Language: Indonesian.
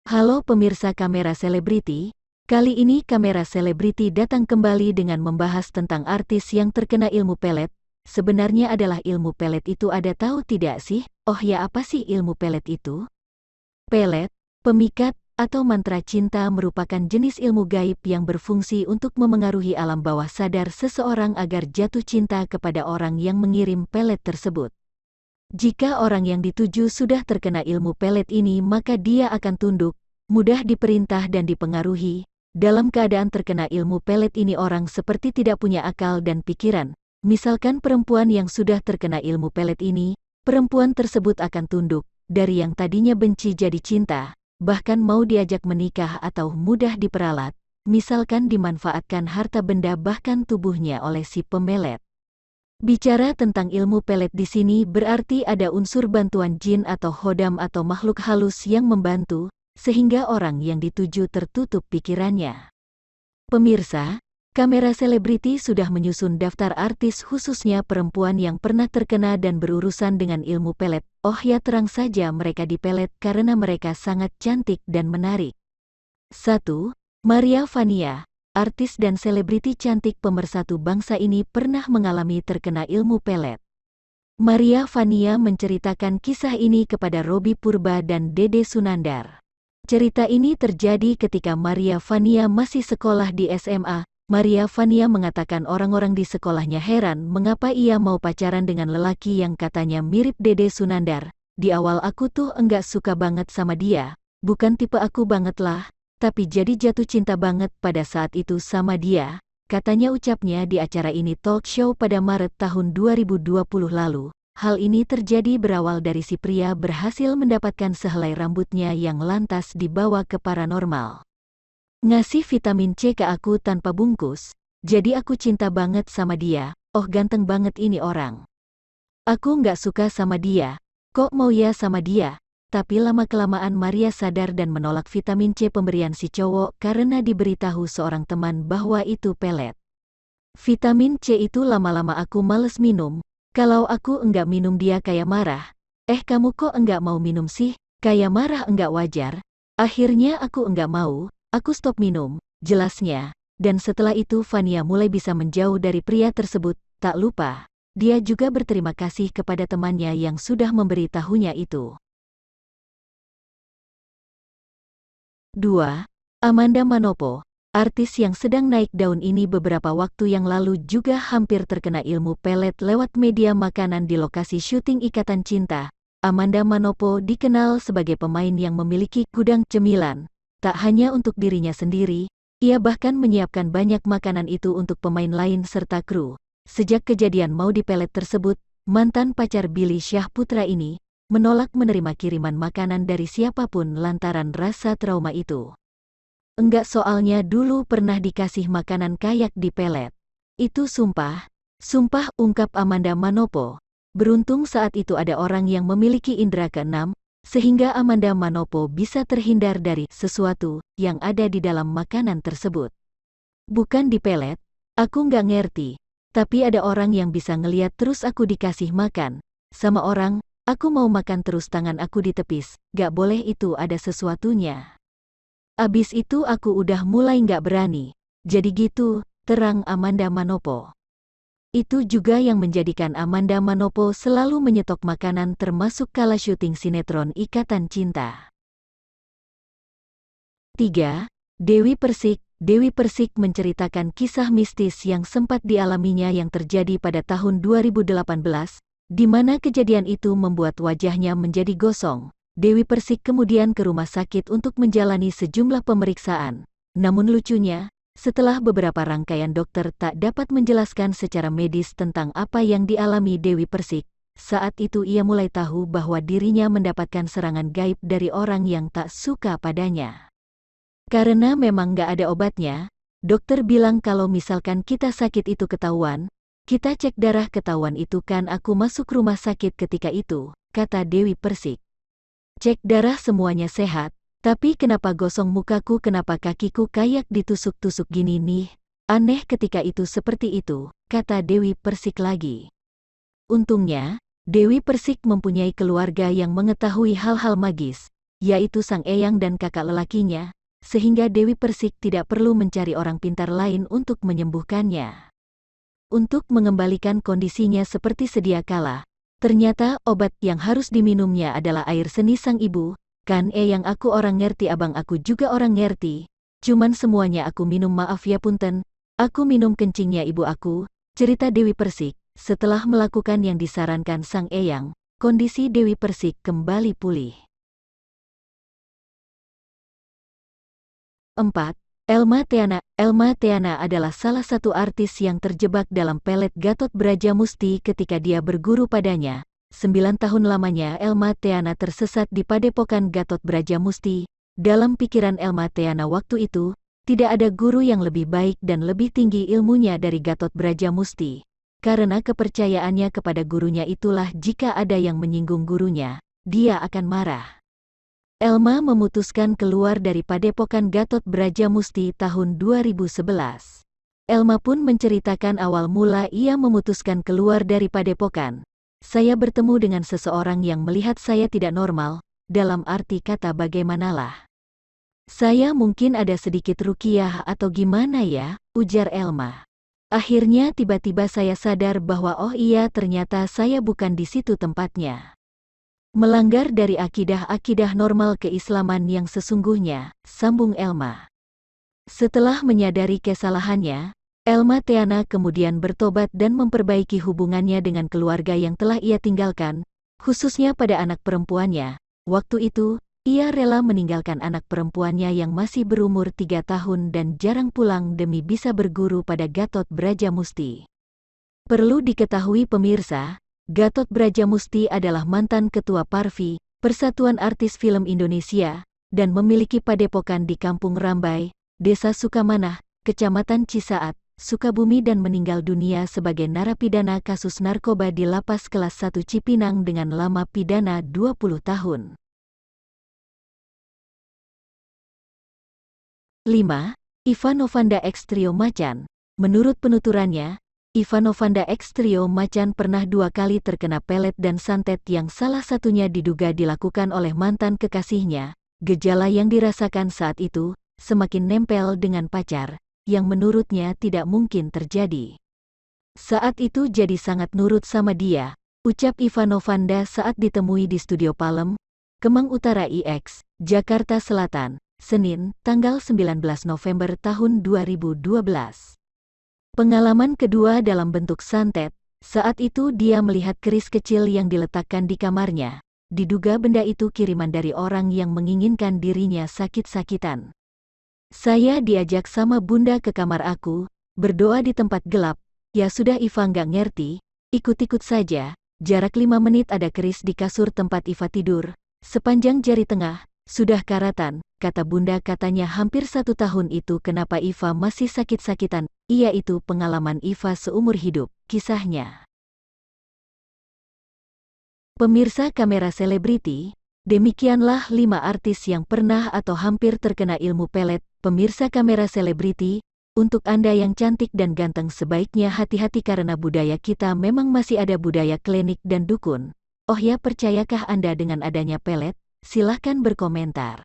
Halo pemirsa Kamera Selebriti, kali ini Kamera Selebriti datang kembali dengan membahas tentang artis yang terkena ilmu pelet. Sebenarnya adalah ilmu pelet itu ada tahu tidak sih? Oh ya, apa sih ilmu pelet itu? Pelet, pemikat, atau mantra cinta merupakan jenis ilmu gaib yang berfungsi untuk memengaruhi alam bawah sadar seseorang agar jatuh cinta kepada orang yang mengirim pelet tersebut. Jika orang yang dituju sudah terkena ilmu pelet ini, maka dia akan tunduk, mudah diperintah dan dipengaruhi. Dalam keadaan terkena ilmu pelet ini orang seperti tidak punya akal dan pikiran. Misalkan perempuan yang sudah terkena ilmu pelet ini, perempuan tersebut akan tunduk, dari yang tadinya benci jadi cinta, bahkan mau diajak menikah atau mudah diperalat, misalkan dimanfaatkan harta benda bahkan tubuhnya oleh si pemelet. Bicara tentang ilmu pelet di sini berarti ada unsur bantuan jin atau hodam atau makhluk halus yang membantu, sehingga orang yang dituju tertutup pikirannya. Pemirsa, Kamera Selebriti sudah menyusun daftar artis khususnya perempuan yang pernah terkena dan berurusan dengan ilmu pelet. Oh ya, terang saja mereka dipelet karena mereka sangat cantik dan menarik. 1. Maria Vania. Artis dan selebriti cantik pemersatu bangsa ini pernah mengalami terkena ilmu pelet. Maria Vania menceritakan kisah ini kepada Robby Purba dan Dede Sunandar. Cerita ini terjadi ketika Maria Vania masih sekolah di SMA. Maria Vania mengatakan orang-orang di sekolahnya heran mengapa ia mau pacaran dengan lelaki yang katanya mirip Dede Sunandar. Di awal aku tuh enggak suka banget sama dia, bukan tipe aku banget lah. Tapi jadi jatuh cinta banget pada saat itu sama dia, katanya ucapnya di acara ini talk show pada Maret tahun 2020 lalu. Hal ini terjadi berawal dari si pria berhasil mendapatkan sehelai rambutnya yang lantas dibawa ke paranormal. Ngasih vitamin C ke aku tanpa bungkus, jadi aku cinta banget sama dia. Oh, ganteng banget ini orang. Aku nggak suka sama dia, kok mau ya sama dia? Tapi lama-kelamaan Maria sadar dan menolak vitamin C pemberian si cowok karena diberitahu seorang teman bahwa itu pelet. Vitamin C itu lama-lama aku males minum, kalau aku enggak minum dia kayak marah. Kamu kok enggak mau minum sih? Kayak marah enggak wajar. Akhirnya aku enggak mau, aku stop minum, jelasnya. Dan setelah itu Vania mulai bisa menjauh dari pria tersebut. Tak lupa, dia juga berterima kasih kepada temannya yang sudah memberitahunya itu. 2. Amanda Manopo. Artis yang sedang naik daun ini beberapa waktu yang lalu juga hampir terkena ilmu pelet lewat media makanan di lokasi syuting Ikatan Cinta. Amanda Manopo dikenal sebagai pemain yang memiliki gudang cemilan. Tak hanya untuk dirinya sendiri, ia bahkan menyiapkan banyak makanan itu untuk pemain lain serta kru. Sejak kejadian mau dipelet tersebut, mantan pacar Billy Syahputra ini menolak menerima kiriman makanan dari siapapun lantaran rasa trauma itu. Enggak, soalnya dulu pernah dikasih makanan kayak dipelet. Itu sumpah, ungkap Amanda Manopo. Beruntung saat itu ada orang yang memiliki indera keenam, sehingga Amanda Manopo bisa terhindar dari sesuatu yang ada di dalam makanan tersebut. Bukan dipelet, aku nggak ngerti, tapi ada orang yang bisa ngeliat terus aku dikasih makan sama orang. Aku mau makan terus tangan aku ditepis, gak boleh, itu ada sesuatunya. Abis itu aku udah mulai gak berani. Jadi gitu, terang Amanda Manopo. Itu juga yang menjadikan Amanda Manopo selalu menyetok makanan termasuk kala syuting sinetron Ikatan Cinta. 3. Dewi Persik. Dewi Persik menceritakan kisah mistis yang sempat dialaminya yang terjadi pada tahun 2018. Di mana kejadian itu membuat wajahnya menjadi gosong. Dewi Persik kemudian ke rumah sakit untuk menjalani sejumlah pemeriksaan. Namun lucunya, setelah beberapa rangkaian dokter tak dapat menjelaskan secara medis tentang apa yang dialami Dewi Persik, saat itu ia mulai tahu bahwa dirinya mendapatkan serangan gaib dari orang yang tak suka padanya. Karena memang gak ada obatnya, dokter bilang kalau misalkan kita sakit itu ketahuan, kita cek darah ketahuan itu kan aku masuk rumah sakit ketika itu, kata Dewi Persik. Cek darah semuanya sehat, tapi kenapa gosong mukaku, kenapa kakiku kayak ditusuk-tusuk gini nih, aneh ketika itu seperti itu, kata Dewi Persik lagi. Untungnya, Dewi Persik mempunyai keluarga yang mengetahui hal-hal magis. yaitu sang eyang dan kakak lelakinya, sehingga Dewi Persik tidak perlu mencari orang pintar lain untuk menyembuhkannya. Untuk mengembalikan kondisinya seperti sedia kala, ternyata obat yang harus diminumnya adalah air seni sang ibu. Kan eyang aku orang ngerti, abang aku juga orang ngerti. Cuman semuanya aku minum, maaf ya punten. Aku minum kencingnya ibu aku, cerita Dewi Persik. Setelah melakukan yang disarankan sang eyang, kondisi Dewi Persik kembali pulih. 4. Elma Theana. Elma Theana adalah salah satu artis yang terjebak dalam pelet Gatot Brajamusti ketika dia berguru padanya. 9 tahun lamanya Elma Theana tersesat di padepokan Gatot Brajamusti. Dalam pikiran Elma Theana waktu itu, tidak ada guru yang lebih baik dan lebih tinggi ilmunya dari Gatot Brajamusti. Karena kepercayaannya kepada gurunya itulah jika ada yang menyinggung gurunya, dia akan marah. Elma memutuskan keluar dari padepokan Gatot Brajamusti tahun 2011. Elma pun menceritakan awal mula ia memutuskan keluar dari padepokan. Saya bertemu dengan seseorang yang melihat saya tidak normal, dalam arti kata bagaimanalah. Saya mungkin ada sedikit ruqyah atau gimana ya, ujar Elma. Akhirnya tiba-tiba saya sadar bahwa oh iya ternyata saya bukan di situ tempatnya. Melanggar dari akidah-akidah normal keislaman yang sesungguhnya, sambung Elma. Setelah menyadari kesalahannya, Elma Theana kemudian bertobat dan memperbaiki hubungannya dengan keluarga yang telah ia tinggalkan, khususnya pada anak perempuannya. Waktu itu, ia rela meninggalkan anak perempuannya yang masih berumur 3 tahun dan jarang pulang demi bisa berguru pada Gatot Brajamusti. Perlu diketahui pemirsa, Gatot Brajamusti adalah mantan ketua Parvi, Persatuan Artis Film Indonesia, dan memiliki padepokan di Kampung Rambai, Desa Sukamanah, Kecamatan Cisaat, Sukabumi dan meninggal dunia sebagai narapidana kasus narkoba di Lapas Kelas 1 Cipinang dengan lama pidana 20 tahun. 5. Iva Novanda X Trio Macan. Menurut penuturannya, Iva Novanda X Trio Macan pernah 2 kali terkena pelet dan santet yang salah satunya diduga dilakukan oleh mantan kekasihnya. Gejala yang dirasakan saat itu, semakin nempel dengan pacar, yang menurutnya tidak mungkin terjadi. Saat itu jadi sangat nurut sama dia, ucap Iva Novanda saat ditemui di Studio Palem, Kemang Utara IX, Jakarta Selatan, Senin, tanggal 19 November tahun 2012. Pengalaman kedua dalam bentuk santet, saat itu dia melihat keris kecil yang diletakkan di kamarnya. Diduga benda itu kiriman dari orang yang menginginkan dirinya sakit-sakitan. Saya diajak sama bunda ke kamar aku, berdoa di tempat gelap. Ya sudah Iva nggak ngerti, ikut-ikut saja. Jarak 5 menit ada keris di kasur tempat Iva tidur, sepanjang jari tengah, sudah karatan, kata bunda katanya hampir 1 tahun itu kenapa Iva masih sakit-sakitan. Iya itu pengalaman Iva seumur hidup, kisahnya. Pemirsa Kamera Selebriti, demikianlah 5 artis yang pernah atau hampir terkena ilmu pelet. Pemirsa Kamera Selebriti, untuk Anda yang cantik dan ganteng sebaiknya hati-hati karena budaya kita memang masih ada budaya klinik dan dukun. Oh ya, percayakah Anda dengan adanya pelet? Silahkan berkomentar.